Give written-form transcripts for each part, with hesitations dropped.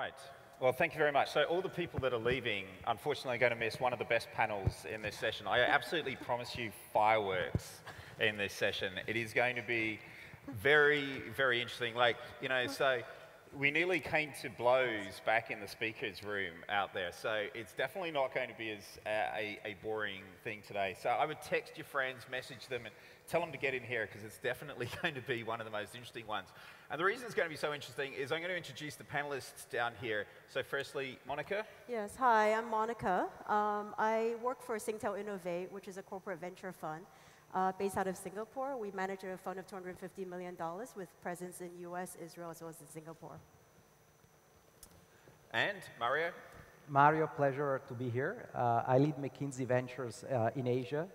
right. Well, thank you very much. So all the people that are leaving, unfortunately, are going to miss one of the best panels in this session. I absolutely promise you fireworks in this session. It is going to be very, very interesting. Like, you know, so we nearly came to blows back in the speakers room out there. So it's definitely not going to be as a boring thing today. So I would text your friends, message them, and tell them to get in here, because it's definitely going to be one of the most interesting ones. And the reason it's going to be so interesting is I'm going to introduce the panelists down here. So firstly, Monica. Yes, hi, I'm Monica. I work for Singtel Innovate, which is a corporate venture fund based out of Singapore. We manage a fund of $250 million with presence in US, Israel, as well as in Singapore. And Mario. Mario, pleasure to be here. I lead Mckinsey Ventures in Asia.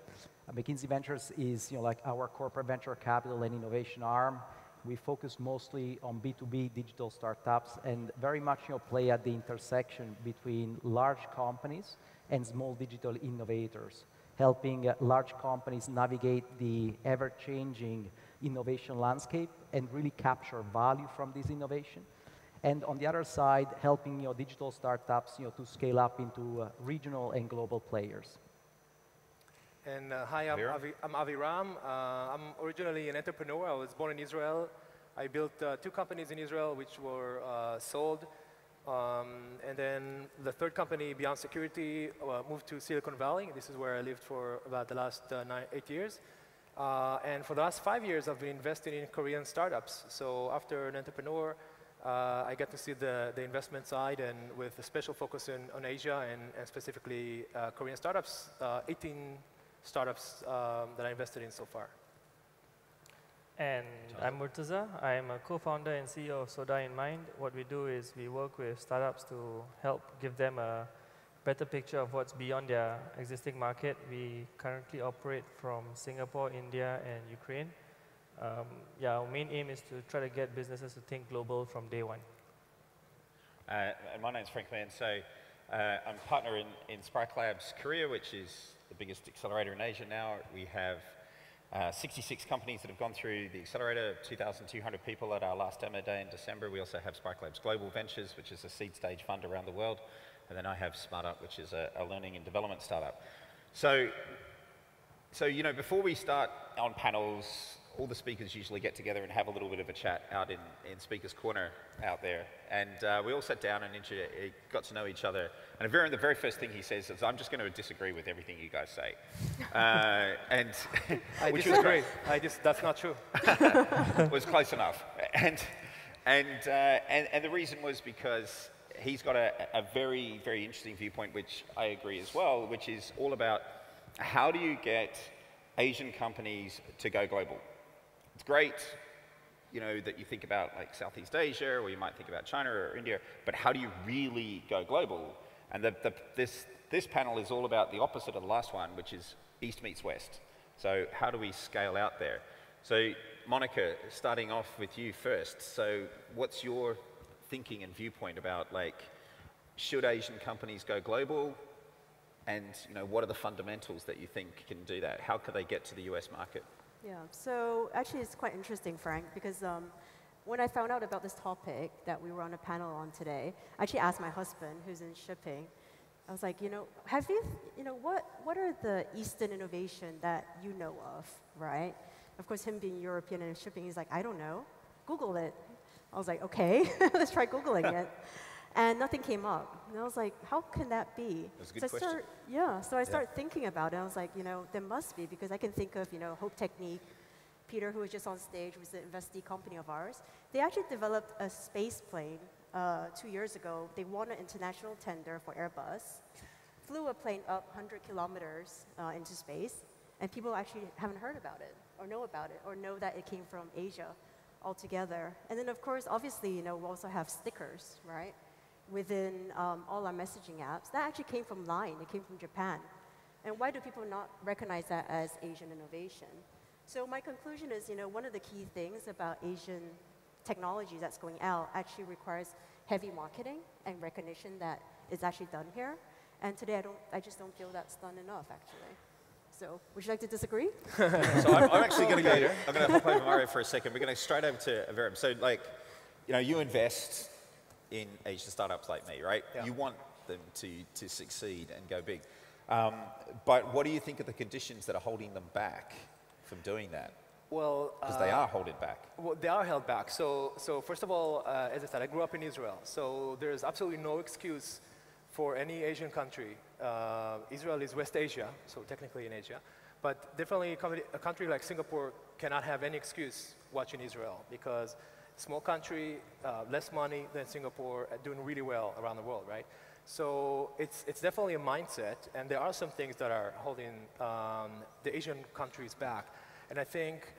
Mckinsey Ventures is, like our corporate venture capital and innovation arm. We focus mostly on B2B digital startups and very much, play at the intersection between large companies and small digital innovators, helping large companies navigate the ever-changing innovation landscape and really capture value from this innovation. And on the other side, helping digital startups to scale up into regional and global players. And hi, I'm Aviram. I'm originally an entrepreneur. I was born in Israel. I built 2 companies in Israel which were sold. And then the third company, Beyond Security, moved to Silicon Valley. This is where I lived for about the last 8 years. And for the last 5 years, I've been investing in Korean startups. So after an entrepreneur, I get to see the investment side, and with a special focus on Asia and specifically Korean startups, 18 startups that I invested in so far. And I'm Murtuza. I'm a co-founder and CEO of SodaInMind. What we do is we work with startups to help give them a better picture of what's beyond their existing market. We currently operate from Singapore, India, and Ukraine. Yeah, our main aim is to try to get businesses to think global from day one. And my name's Frank Mann. So I'm a partner in SparkLabs Korea, which is the biggest accelerator in Asia now. We have 66 companies that have gone through the accelerator, 2,200 people at our last demo day in December. We also have SparkLabs Global Ventures, which is a seed stage fund around the world. And then I have SmartUp, which is a learning and development startup. So before we start on panels, all the speakers usually get together and have a little bit of a chat out in Speaker's Corner out there. And we all sat down and got to know each other. And Aviram, the very first thing he says is, I'm just going to disagree with everything you guys say. And I disagree. That's not true. Was close enough. And the reason was because he's got a very, very interesting viewpoint, which I agree as well, which is all about how do you get Asian companies to go global. It's great, that you think about like Southeast Asia, or you might think about China or India, but how do you really go global? And this panel is all about the opposite of the last one, which is East meets West. So how do we scale out there? So Monica, starting off with you first. So what's your thinking and viewpoint about, like, should Asian companies go global? And what are the fundamentals that you think can do that? How could they get to the US market? Yeah, so actually it's quite interesting, Frank, because when I found out about this topic that we were on a panel on today, I actually asked my husband, who's in shipping. I was like, have you, what are the Eastern innovation that you know of, right? Of course, him being European and shipping, he's like, I don't know. Google it. I was like, okay, let's try Googling it. And nothing came up. And I was like, how can that be? That's a good question. So I started thinking about it. I was like, there must be, because I can think of, Hope Technique, Peter, who was just on stage, was the investee company of ours. They actually developed a space plane 2 years ago. They won an international tender for Airbus, flew a plane up 100 kilometers into space, and people actually haven't heard about it, or know that it came from Asia altogether. And then, of course, obviously, we also have stickers, right? Within all our messaging apps. That actually came from Line. It came from Japan. And why do people not recognize that as Asian innovation? So my conclusion is, one of the key things about Asian technology that's going out actually requires heavy marketing and recognition that is actually done here. And today, I just don't feel that's done enough, actually. So would you like to disagree? So I'm actually going to hop over Mario for a second. We're going to straight over to Aviram. So, you invest in Asian startups like me, right? Yeah. You want them to succeed and go big. But what do you think are the conditions that are holding them back from doing that? Well, because they are holding back. Well, they are held back. So first of all, as I said, I grew up in Israel. So there's absolutely no excuse for any Asian country. Israel is West Asia, so technically in Asia. But definitely a country like Singapore cannot have any excuse watching Israel, because small country, less money than Singapore, doing really well around the world, right? So it's definitely a mindset, and there are some things that are holding the Asian countries back. And I think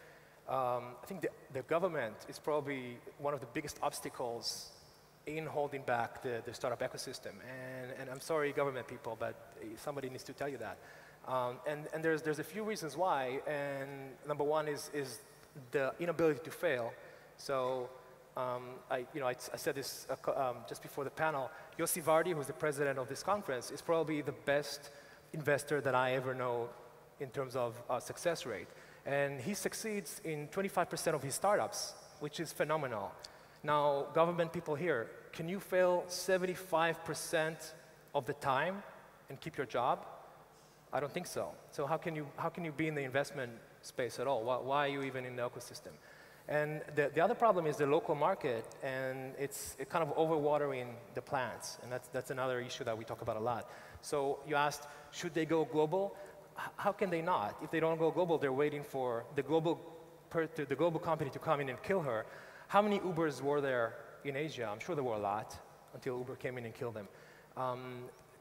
the government is probably one of the biggest obstacles in holding back the startup ecosystem. And I'm sorry, government people, but somebody needs to tell you that. And there's a few reasons why. And number one is the inability to fail. So I said this just before the panel. Yossi Vardi, who's the president of this conference, is probably the best investor that I ever know in terms of success rate. And he succeeds in 25% of his startups, which is phenomenal. Now, government people here, can you fail 75% of the time and keep your job? I don't think so. So how can you be in the investment space at all? Why are you even in the ecosystem? And the other problem is the local market, and it's kind of overwatering the plants, and that's another issue that we talk about a lot. So you asked, should they go global? How can they not? If they don't go global, they're waiting for the global company to come in and kill her. How many Ubers were there in Asia? I'm sure there were a lot until Uber came in and killed them.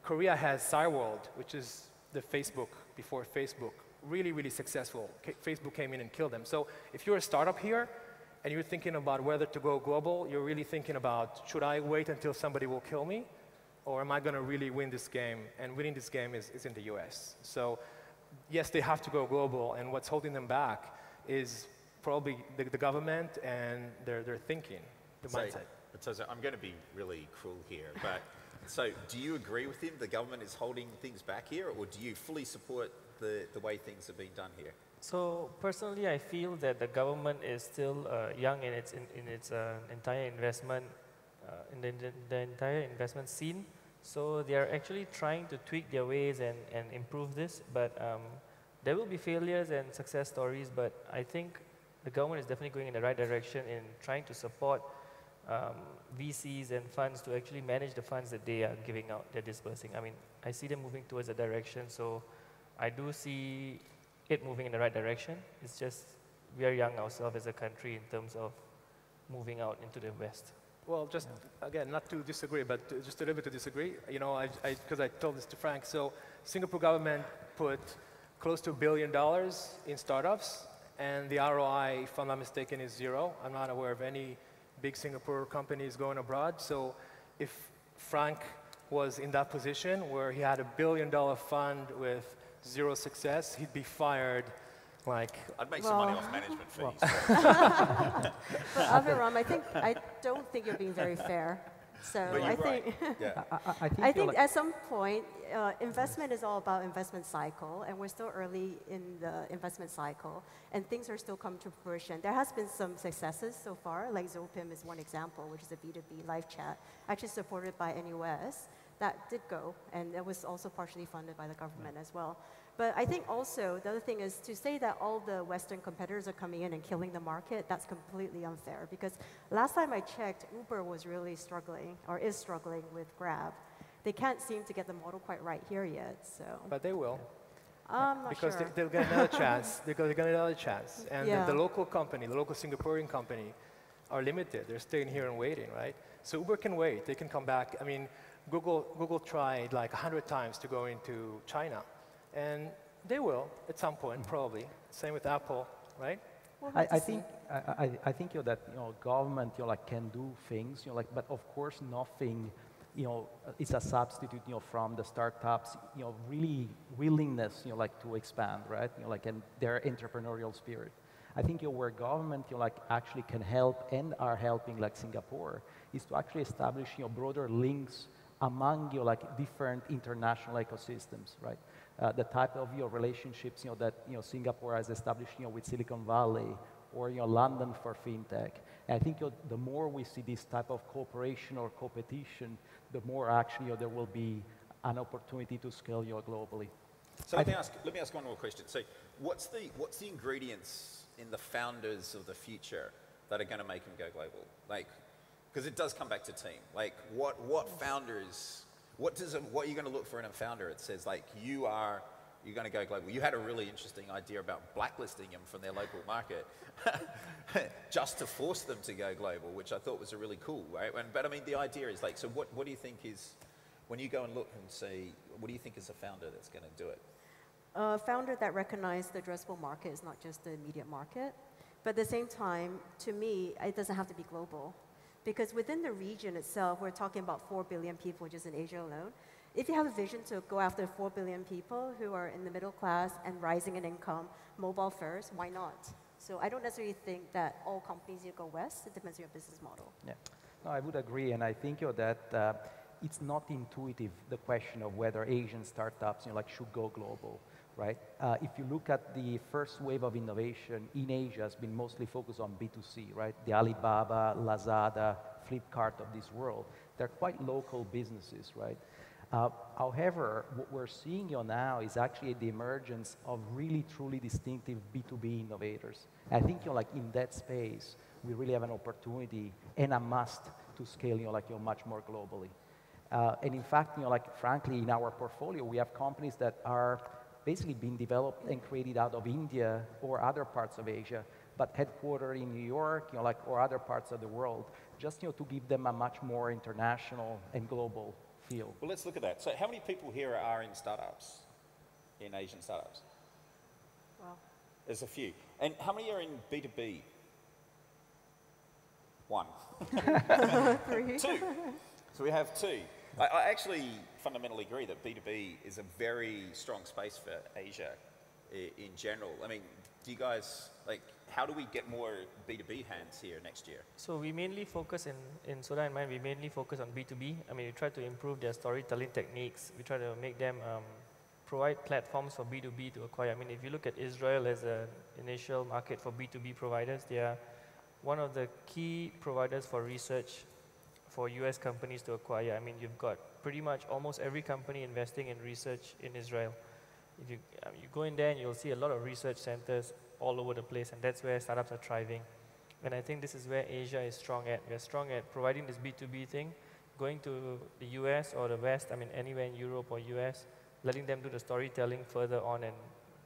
Korea has Tsai World, which is the Facebook before Facebook. Really, really successful. Facebook came in and killed them. So if you're a startup here and you're thinking about whether to go global, you're really thinking about, should I wait until somebody will kill me? Or am I going to really win this game? And winning this game is in the US. So yes, they have to go global, and what's holding them back is probably the government and their thinking, the mindset. So I'm going to be really cruel here, but so do you agree with him? The government is holding things back here, or do you fully support the way things are being done here? So personally, I feel that the government is still young in its entire investment, in the entire investment scene. So they are actually trying to tweak their ways and improve this, but there will be failures and success stories, but I think the government is definitely going in the right direction in trying to support VCs and funds to actually manage the funds that they are giving out, they're dispersing. I mean, I see them moving towards a direction, so I do see it moving in the right direction. It's just we are young ourselves as a country in terms of moving out into the West. Well, just again, not to disagree, but just a little bit to disagree. You know, because I told this to Frank. So, Singapore government put close to $1 billion in startups, and the ROI, if I'm not mistaken, is 0. I'm not aware of any big Singapore companies going abroad. So, if Frank was in that position where he had $1 billion fund with 0 success, he'd be fired. Like, I'd make some money off management fees. But Aviram, I don't think you're being very fair. So I think, I think at some point, investment is all about investment cycle, and we're still early in the investment cycle, and things are still coming to fruition. There has been some successes so far, like Zopim is one example, which is a B2B live chat, actually supported by NUS. That did go, and it was also partially funded by the government as well. But I think also, the other thing is to say that all the Western competitors are coming in and killing the market, that's completely unfair. Because last time I checked, Uber was really struggling, or is struggling with Grab. They can't seem to get the model quite right here yet, so. But they will. I'm not because sure. they'll get another chance. They're going to get another chance. And the local company, the local Singaporean company, are limited. They're staying here and waiting, right? So Uber can wait. They can come back. I mean, Google tried like 100 times to go into China. And they will at some point, probably. Same with Apple, right? Well, I think that government can do things but of course nothing is a substitute from the startups really willingness to expand, right, and their entrepreneurial spirit. I think where government actually can help and are helping Singapore is to actually establish broader links among different international ecosystems, right? The type of relationships that Singapore has established with Silicon Valley or London for fintech. And I think the more we see this type of cooperation or competition, the more actually there will be an opportunity to scale globally. So let me ask one more question. So what's the ingredients in the founders of the future that are going to make them go global? Like, because it does come back to team. Like, what founders? What are you going to look for in a founder? It says like you're going to go global. You had a really interesting idea about blacklisting them from their local market, just to force them to go global, which I thought was a really cool, right? But I mean, the idea is like, so what do you think is, when you go and look and say, what do you think is a founder that's going to do it? A founder that recognizes the addressable market is not just the immediate market, but at the same time, to me, it doesn't have to be global. Because within the region itself, we're talking about 4 billion people just in Asia alone. If you have a vision to go after 4 billion people who are in the middle class and rising in income, mobile first, why not? So I don't necessarily think that all companies need to go west. It depends on your business model. Yeah, no, I would agree, and I think that it's not intuitive, the question of whether Asian startups should go global, right? If you look at the first wave of innovation in Asia, has been mostly focused on B2C, right? The Alibaba, Lazada, Flipkart of this world, they're quite local businesses, right? However, what we're seeing now is actually the emergence of really truly distinctive B2B innovators. I think in that space, we really have an opportunity and a must to scale much more globally. And in fact, frankly, in our portfolio, we have companies that are basically being developed and created out of India or other parts of Asia, but headquartered in New York, or other parts of the world, just to give them a much more international and global feel. Well, let's look at that. So how many people here are in startups, in Asian startups? Well, there's a few. And how many are in B2B? One. 3. 2. So we have 2. I actually fundamentally agree that B2B is a very strong space for Asia in general. I mean, do you guys, how do we get more B2B hands here next year? So we mainly focus in SodaInMind, we mainly focus on B2B. I mean, we try to improve their storytelling techniques. We try to make them provide platforms for B2B to acquire. I mean, if you look at Israel as an initial market for B2B providers, they are one of the key providers for research for US companies to acquire. I mean, you've got pretty much almost every company investing in research in Israel. If you go in there and you'll see a lot of research centers all over the place, and that's where startups are thriving. And I think this is where Asia is strong at. We're strong at providing this B2B thing, going to the US or the West, I mean, anywhere in Europe or US, letting them do the storytelling further on and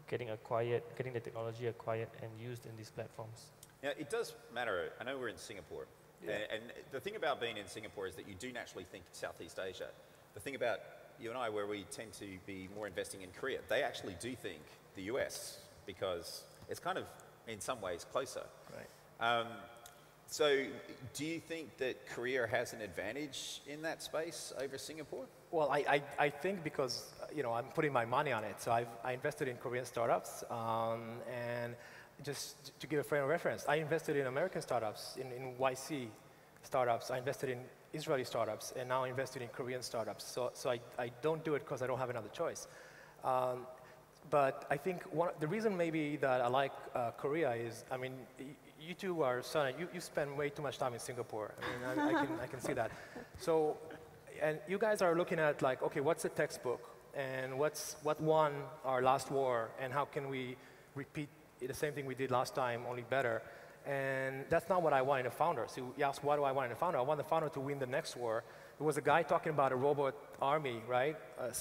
getting the technology acquired and used in these platforms. Now, it does matter. I know we're in Singapore. Yeah. And the thing about being in Singapore is that you do naturally think Southeast Asia. The thing about you and I, where we tend to be more investing in Korea, they actually do think the US, because it's kind of, in some ways, closer. Right. So do you think that Korea has an advantage in that space over Singapore? Well, I think because, I'm putting my money on it. So I invested in Korean startups, and just to give a frame of reference, I invested in American startups, in YC startups. I invested in Israeli startups, and now I invested in Korean startups. So I don't do it because I don't have another choice. But I think the reason maybe that I like Korea is, I mean, you two are, you spend way too much time in Singapore. I mean, I can see that. So, and you guys are looking at okay, what's the textbook? And what won our last war? And how can we repeat the same thing we did last time, only better? And that's not what I want in a founder. So you ask, what do I want in a founder? I want the founder to win the next war. There was a guy talking about a robot army, right?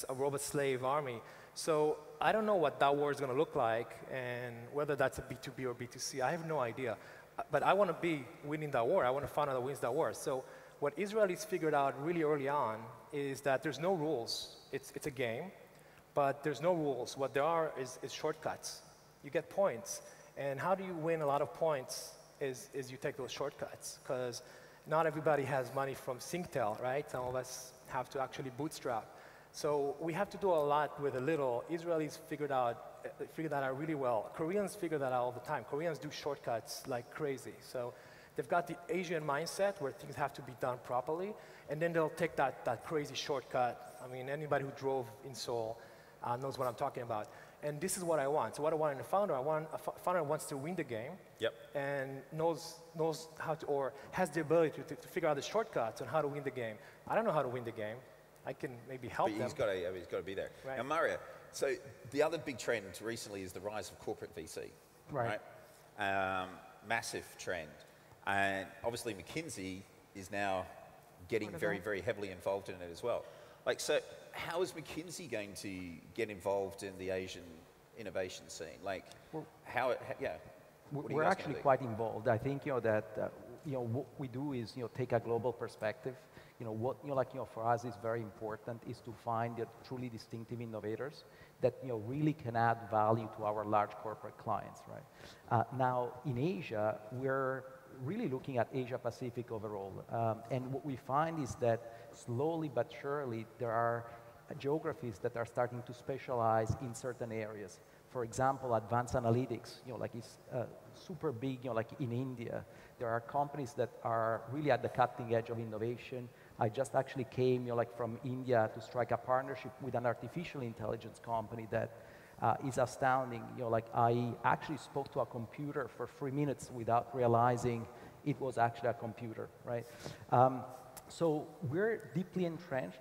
A robot slave army. So I don't know what that war is going to look like, and whether that's a B2B or B2C. I have no idea. But I want to be winning that war. I want a founder that wins that war. So what Israelis figured out really early on is that there's no rules. It's a game, but there's no rules. What there are is shortcuts. You get points. And how do you win a lot of points is you take those shortcuts, because not everybody has money from Singtel, right? Some of us have to actually bootstrap. So we have to do a lot with a little. Israelis figure that out really well. Koreans figure that out all the time. Koreans do shortcuts like crazy. So they've got the Asian mindset where things have to be done properly, and then they'll take that crazy shortcut. I mean, anybody who drove in Seoul knows what I'm talking about. and this is what I want. So what I want in a founder, I want a founder who wants to win the game, and knows how to, or has the ability to figure out the shortcuts on how to win the game. I don't know how to win the game. I can maybe help them. He's got to be there. Right. Now, Mario, so the other big trend recently is the rise of corporate VC. Right. Massive trend. And obviously McKinsey is now getting very, very heavily involved in it as well. Like, so how is McKinsey going to get involved in the Asian innovation scene? Like, we're actually quite involved. I think, that, what we do is, take a global perspective. For us is very important is to find the truly distinctive innovators that, really can add value to our large corporate clients, right? Now, in Asia, we're really looking at Asia Pacific overall. And what we find is that slowly but surely, there are geographies that are starting to specialize in certain areas. For example, advanced analytics, is super big, like in India. There are companies that are really at the cutting edge of innovation. I just actually came, from India to strike a partnership with an artificial intelligence company that is astounding. I actually spoke to a computer for 3 minutes without realizing it was actually a computer, right? So we're deeply entrenched.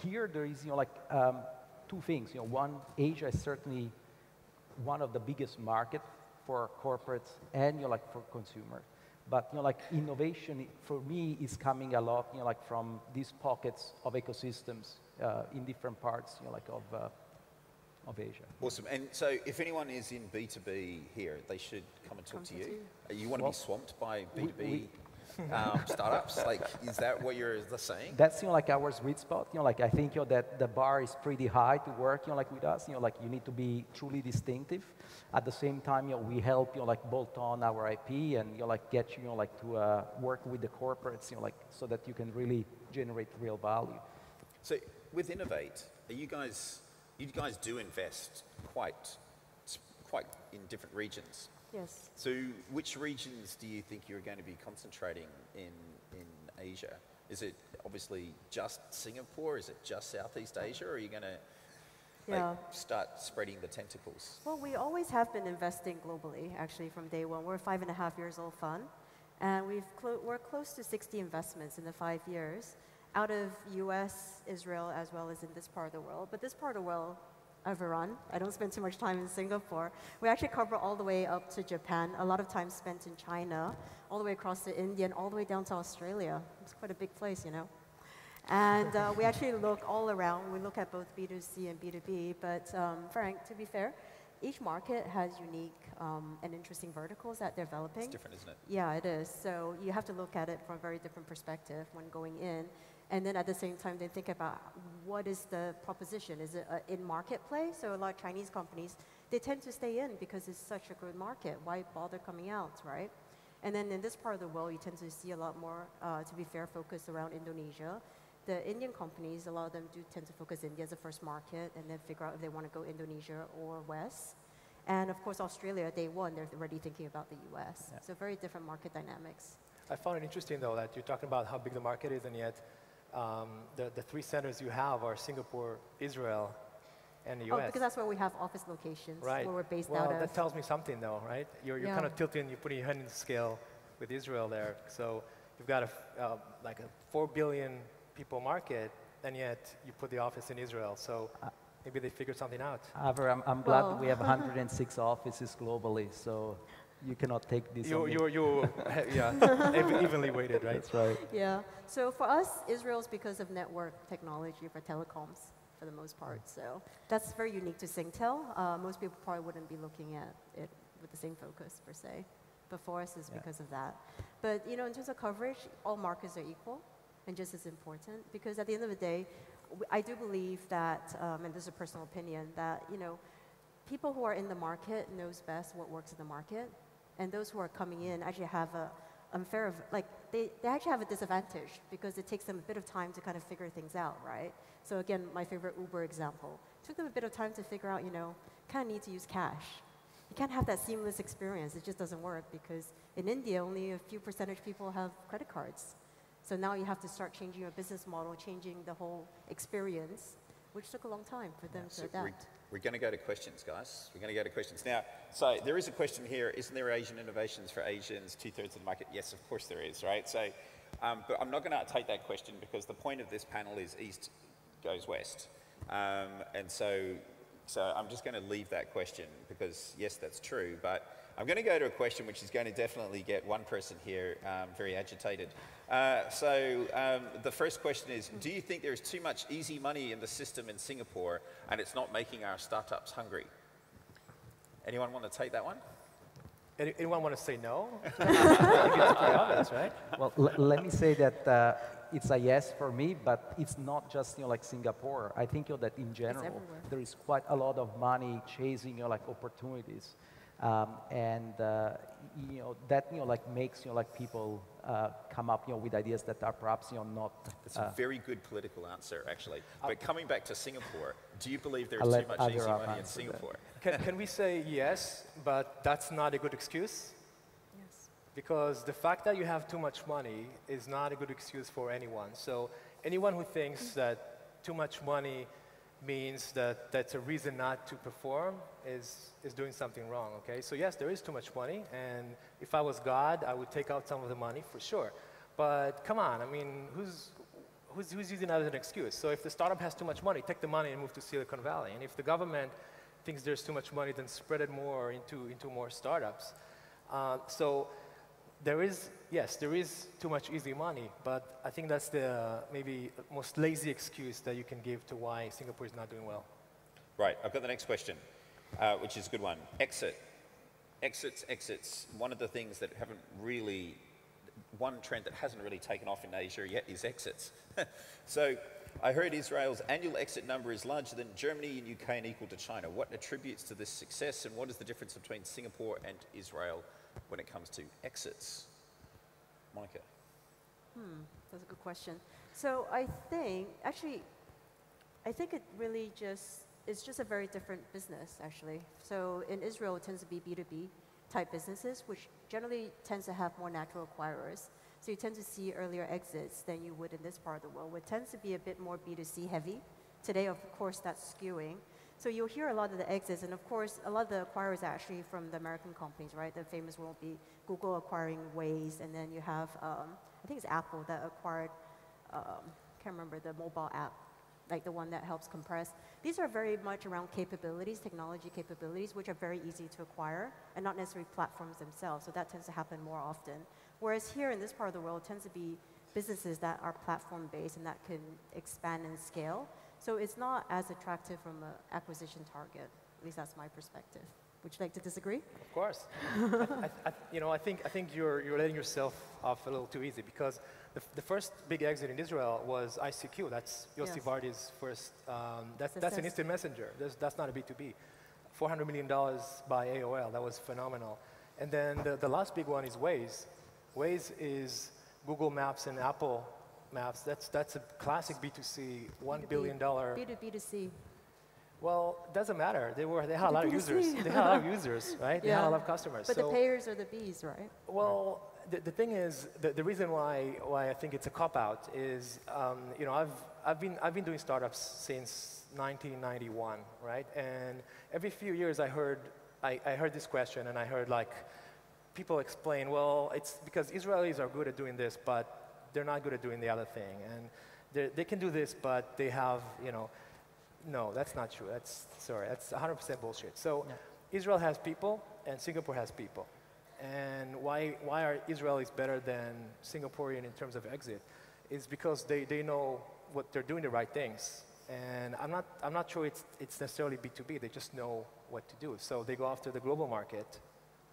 Here there is, two things. One, Asia is certainly one of the biggest market for corporates and, for consumers. But, innovation for me is coming a lot, from these pockets of ecosystems in different parts, of Asia. Awesome. And so if anyone is in B2B here, they should come and talk to you. You want to be swamped by B2B startups? Like, is that what you're saying? That's, our sweet spot. I think, that the bar is pretty high to work, with us. You need to be truly distinctive. At the same time, we help, bolt on our IP and, get you, to work with the corporates, so that you can really generate real value. So with Innovate, you guys do invest quite in different regions. Yes. So which regions do you think you're going to be concentrating in Asia? Is it obviously just Singapore? Is it just Southeast Asia? Or are you going to start spreading the tentacles? Well, we always have been investing globally, actually, from day one. We're a 5.5 years old fund, and we're close to 60 investments in the 5 years out of US, Israel, as well as in this part of the world. But this part of the world, Aviram. I don't spend too much time in Singapore. We actually cover all the way up to Japan, a lot of time spent in China, all the way across to India, and all the way down to Australia. It's quite a big place, And we actually look all around. We look at both B2C and B2B. But Frank, to be fair, each market has unique and interesting verticals that they're developing. It's different, isn't it? Yeah, it is. So you have to look at it from a very different perspective when going in. And then at the same time, they think about what is the proposition? Is it an in-market play? So a lot of Chinese companies, they tend to stay in because it's such a good market. Why bother coming out, right? And then in this part of the world, you tend to see a lot more, to be fair, focus around Indonesia. The Indian companies, a lot of them do tend to focus India as a first market and then figure out if they want to go Indonesia or West. And of course, Australia, day one, they're already thinking about the US. Yeah. So very different market dynamics. I found it interesting, though, that you're talking about how big the market is, and yet the 3 centers you have are Singapore, Israel, and the US. Oh, because that's where we have office locations, right. Where we're based well, out of. Well, that tells me something, though, right? You're kind of tilting, you're putting your hand in the scale with Israel there. So you've got like a 4 billion people market, and yet you put the office in Israel. So maybe they figured something out. Aviram, I'm glad that we have 106 offices globally, so you cannot take this. You're evenly weighted, right? That's right. Yeah. So for us, Israel's because of network technology for telecoms, for the most part. So that's very unique to Singtel. Most people probably wouldn't be looking at it with the same focus, per se. But for us, it's because of that. But, in terms of coverage, all markets are equal and just as important. Because at the end of the day, I do believe that, and this is a personal opinion, that, people who are in the market knows best what works in the market. And those who are coming in actually have they actually have a disadvantage because it takes them a bit of time to kind of figure things out, right? So again, my favorite Uber example. It took them a bit of time to figure out, kind of need to use cash. You can't have that seamless experience. It just doesn't work because in India, only a few percentage people have credit cards. So now you have to start changing your business model, changing the whole experience, which took a long time for them to adapt. We're going to go to questions, guys. We're going to go to questions. Now, so there is a question here. Isn't there Asian innovations for Asians, 2/3 of the market? Yes, of course there is, right? So, but I'm not going to take that question because the point of this panel is East goes West. And so I'm just going to leave that question because, yes, that's true. But I'm going to go to a question which is going to definitely get one person here very agitated. The first question is, do you think there is too much easy money in the system in Singapore and it's not making our startups hungry? Anyone want to take that one? Anyone want to say no? I think it's pretty obvious, right? Well, let me say that it's a yes for me, but it's not just like Singapore. I think that in general there is quite a lot of money chasing like opportunities, and that like makes like people come up with ideas that are perhaps not. That's a very good political answer, actually. But coming back to Singapore, do you believe there is too much easy money in Singapore? Can we say yes, but that's not a good excuse? Yes. Because the fact that you have too much money is not a good excuse for anyone. So anyone who thinks that too much money means that that's a reason not to perform is doing something wrong, okay? So yes, there is too much money, and if I was God, I would take out some of the money for sure. But come on, I mean, who's using that as an excuse? So if the startup has too much money, take the money and move to Silicon Valley. And if the government thinks there's too much money, then spread it more into more startups. So there is too much easy money, but I think that's the maybe most lazy excuse that you can give to why Singapore is not doing well. Right, I've got the next question, which is a good one. Exits. One of the things that haven't really, one trend that hasn't really taken off in Asia yet is exits. So I heard Israel's annual exit number is larger than Germany and UK and equal to China. What attributes to this success, and what is the difference between Singapore and Israel when it comes to exits? Monica. That's a good question. So I think it really it's just a very different business, actually. So in Israel, it tends to be B2B type businesses, which generally tends to have more natural acquirers. So you tend to see earlier exits than you would in this part of the world, which tends to be a bit more B2C heavy. Today, of course, that's skewing. So you'll hear a lot of the exits, and of course, a lot of the acquirers are actually from the American companies, right? The famous one will be Google acquiring Waze, and then you have, I think it's Apple that acquired, can't remember, the mobile app, like the one that helps compress. These are very much around capabilities, technology capabilities, which are very easy to acquire, and not necessarily platforms themselves. So that tends to happen more often. Whereas here in this part of the world, it tends to be businesses that are platform-based and that can expand and scale. So it's not as attractive from an acquisition target. At least that's my perspective. Would you like to disagree? Of course. I think you're letting yourself off a little too easy, because the first big exit in Israel was ICQ. That's Yossi Vardi's first. That's an instant messenger. That's not a B2B. $400 million by AOL. That was phenomenal. And then the last big one is Waze. Waze is Google Maps and Apple Maps. That's a classic B2C, $1 billion. B2B2C. Well, it doesn't matter. They had a lot of users. They had a lot of users, right? They had a lot of customers. But the payers are the Bs, right? Well, the thing is, the reason why I think it's a cop-out is, I've been doing startups since 1991, right? And every few years I heard this question, and I heard like people explain, well, it's because Israelis are good at doing this, but they're not good at doing the other thing, and they can do this, but they have, no, that's not true. That's 100% bullshit. So Israel has people, and Singapore has people. And why are Israelis better than Singaporean in terms of exit? Is because they know what they're doing the right things. And I'm not sure it's necessarily B2B. They just know what to do. So they go after the global market,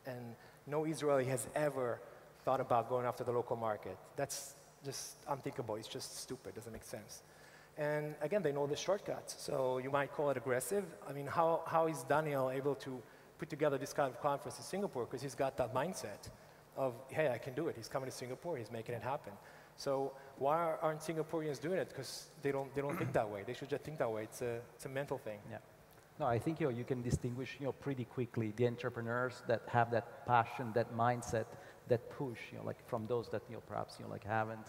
and no Israeli has ever thought about going after the local market. That's just unthinkable. It's just stupid. Doesn't make sense. And again, they know the shortcuts. So you might call it aggressive. I mean, how is Daniel able to put together this kind of conference in Singapore? Because he's got that mindset of, hey, I can do it. He's coming to Singapore. He's making it happen. So why aren't Singaporeans doing it? Because they don't think that way. They should just think that way. It's a mental thing. Yeah. No, I think you can distinguish pretty quickly the entrepreneurs that have that passion, that mindset, that push, like from those that perhaps like haven't.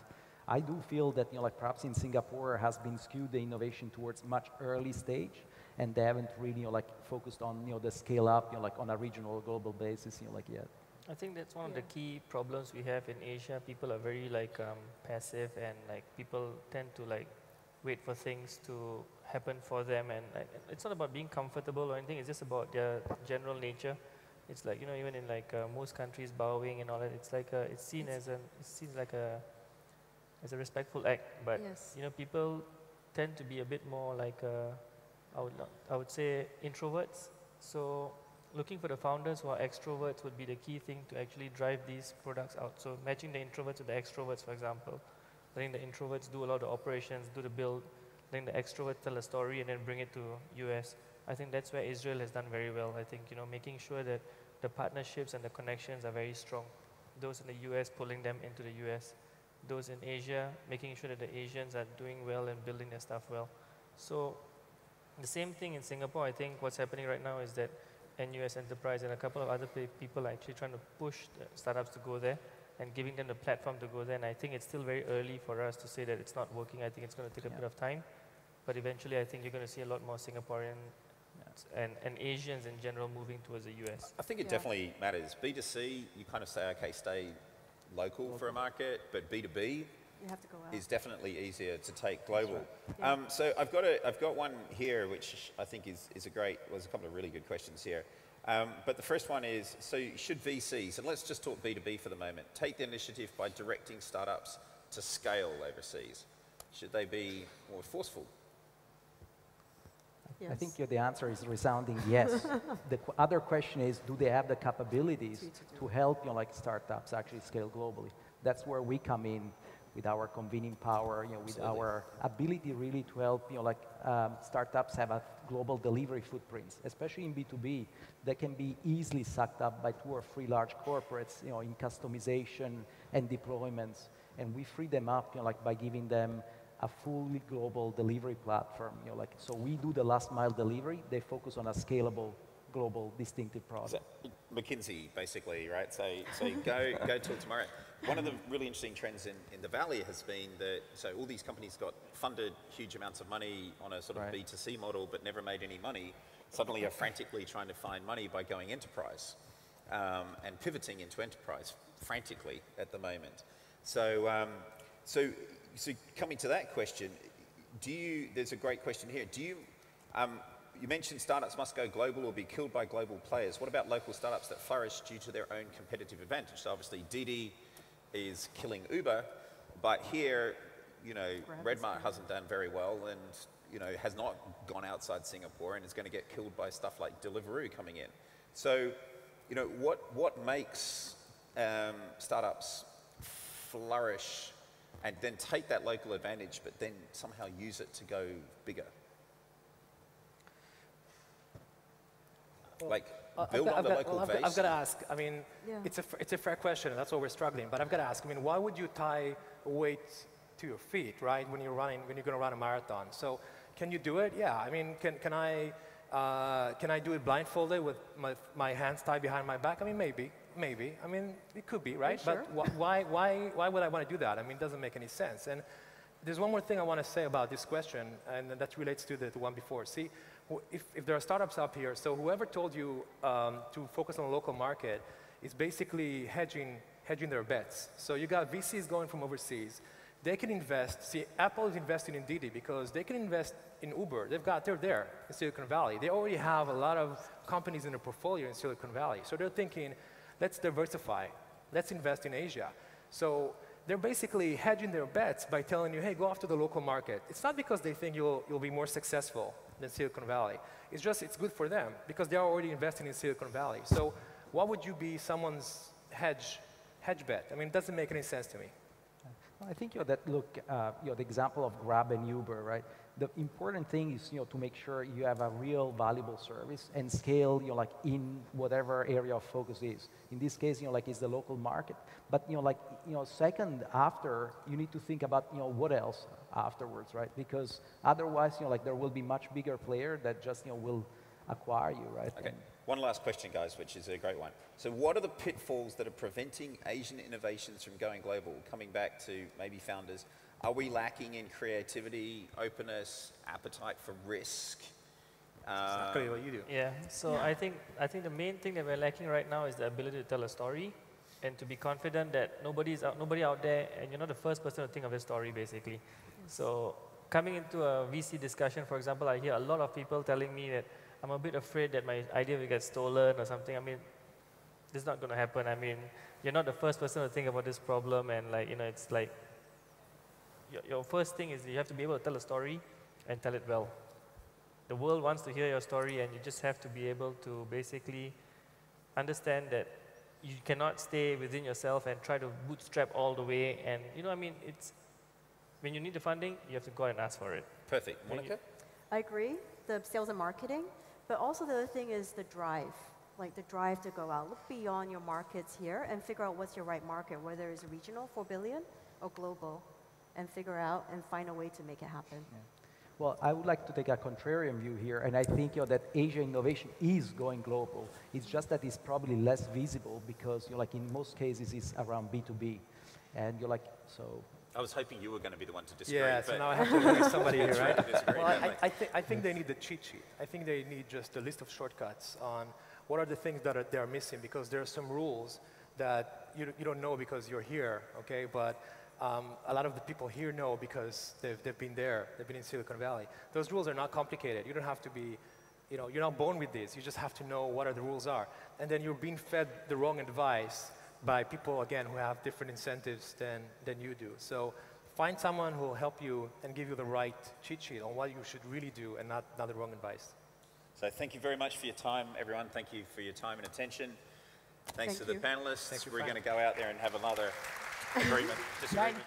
I do feel that like perhaps in Singapore has been skewed the innovation towards much early stage, and they haven't really, like focused on, the scale up, like on a regional or global basis, like yet. I think that's one of the key problems we have in Asia. People are very like passive, and like people tend to like wait for things to happen for them, and it's not about being comfortable or anything. It's just about their general nature. It's like, even in like most countries, bowing and all that. It's like it's seen as a respectful act, but people tend to be a bit more like I would say introverts. So looking for the founders who are extroverts would be the key thing to actually drive these products out. So matching the introverts with the extroverts, for example, letting the introverts do a lot of the operations, do the build, letting the extroverts tell a story and then bring it to US. I think that's where Israel has done very well. I think, making sure that the partnerships and the connections are very strong. Those in the US pulling them into the US. Those in Asia, making sure that the Asians are doing well and building their stuff well. So the same thing in Singapore. I think what's happening right now is that NUS Enterprise and a couple of other people are actually trying to push the startups to go there and giving them the platform to go there. And I think it's still very early for us to say that it's not working. I think it's going to take a bit of time. But eventually, I think you're going to see a lot more Singaporean and Asians in general moving towards the US. I think it definitely matters. B2C, you kind of say, okay, stay local for a market, but B2B You have to go out. is definitely easier to take global. Right. So I've got one here, which I think is a great. Well, there's a couple of really good questions here. But the first one is, so should VCs, and let's just talk B2B for the moment, take the initiative by directing startups to scale overseas? Should they be more forceful? Yes. I think the answer is resounding yes. The other question is, do they have the capabilities to help like startups actually scale globally? That's where we come in with our convening power, with our ability really to help startups have a global delivery footprints, especially in B2B, that can be easily sucked up by 2 or 3 large corporates, in customization and deployments, and we free them up, by giving them a fully global delivery platform, so we do the last mile delivery, they focus on a scalable, global, distinctive product. McKinsey, basically, right? So go till tomorrow. One of the really interesting trends in the Valley has been that, so all these companies got funded huge amounts of money on a sort of B2C model, but never made any money, suddenly are frantically trying to find money by going enterprise and pivoting into enterprise frantically at the moment. So, so coming to that question, there's a great question here. You mentioned startups must go global or be killed by global players. What about local startups that flourish due to their own competitive advantage? So obviously Didi is killing Uber, but here, Redmart hasn't done very well and, has not gone outside Singapore and is going to get killed by stuff like Deliveroo coming in. So, what makes startups flourish and then take that local advantage, but then somehow use it to go bigger? Like, build on the local base? I've got to ask, I mean, it's a fair question, and that's why we're struggling, but I've got to ask, I mean, why would you tie a weight to your feet, right, when you're going to run a marathon? So, can you do it? Yeah, I mean, can I do it blindfolded with my hands tied behind my back? I mean, maybe. I mean, it could be, right? Sure. But why would I want to do that? I mean, it doesn't make any sense. And there's one more thing I want to say about this question, and that relates to the one before. See, if there are startups up here, so whoever told you to focus on the local market is basically hedging their bets. So you got VCs going from overseas. They can invest. See, Apple is investing in Didi because they can invest in Uber. They're there in Silicon Valley. They already have a lot of companies in their portfolio in Silicon Valley. So they're thinking, let's diversify. Let's invest in Asia. So they're basically hedging their bets by telling you, hey, go after the local market. It's not because they think you'll be more successful than Silicon Valley. It's just, it's good for them because they're already investing in Silicon Valley. So what would you be someone's hedge bet? I mean, it doesn't make any sense to me. I think the example of Grab and Uber, right? The important thing is to make sure you have a real valuable service and scale in whatever area of focus is. In this case, it's the local market. But second, after you need to think about what else afterwards, right? Because otherwise, there will be much bigger player that just will acquire you, right? Okay. One last question, guys, which is a great one. So what are the pitfalls that are preventing Asian innovations from going global? Coming back to maybe founders, are we lacking in creativity, openness, appetite for risk? Exactly what you do. Yeah, so I think the main thing that we're lacking right now is the ability to tell a story and to be confident that nobody out there, and you're not the first person to think of a story, basically. So coming into a VC discussion, for example, I hear a lot of people telling me that I'm a bit afraid that my idea will get stolen or something. I mean, this is not going to happen. I mean, you're not the first person to think about this problem, and like, you know, it's like your first thing is you have to be able to tell a story and tell it well. The world wants to hear your story, and you just have to be able to basically understand that you cannot stay within yourself and try to bootstrap all the way. And you know, I mean, it's when you need the funding, you have to go and ask for it. Perfect. Monica? I agree, the sales and marketing, but also the other thing is the drive, like the drive to go out. Look beyond your markets here and figure out what's your right market, whether it's regional, 4 billion, or global, and figure out and find a way to make it happen. Yeah. Well, I would like to take a contrarian view here, and I think that Asia innovation is going global. It's just that it's probably less visible because like in most cases it's around B2B, and you're like so. I was hoping you were going to be the one to disagree. Yeah, so now I have to look at somebody here, right? Well, I think they need the cheat sheet. I think they need just a list of shortcuts on what are the things that they're missing, because there are some rules that you don't know because you're here, okay? But a lot of the people here know because they've been there. They've been in Silicon Valley. Those rules are not complicated. You don't have to be, you're not born with this. You just have to know what the rules are. And then you're being fed the wrong advice by people, again, who have different incentives than you do. So find someone who will help you and give you the right cheat sheet on what you should really do and not the wrong advice. So thank you very much for your time, everyone. Thank you for your time and attention. Thanks to the panelists. We're going to go out there and have another agreement, disagreement.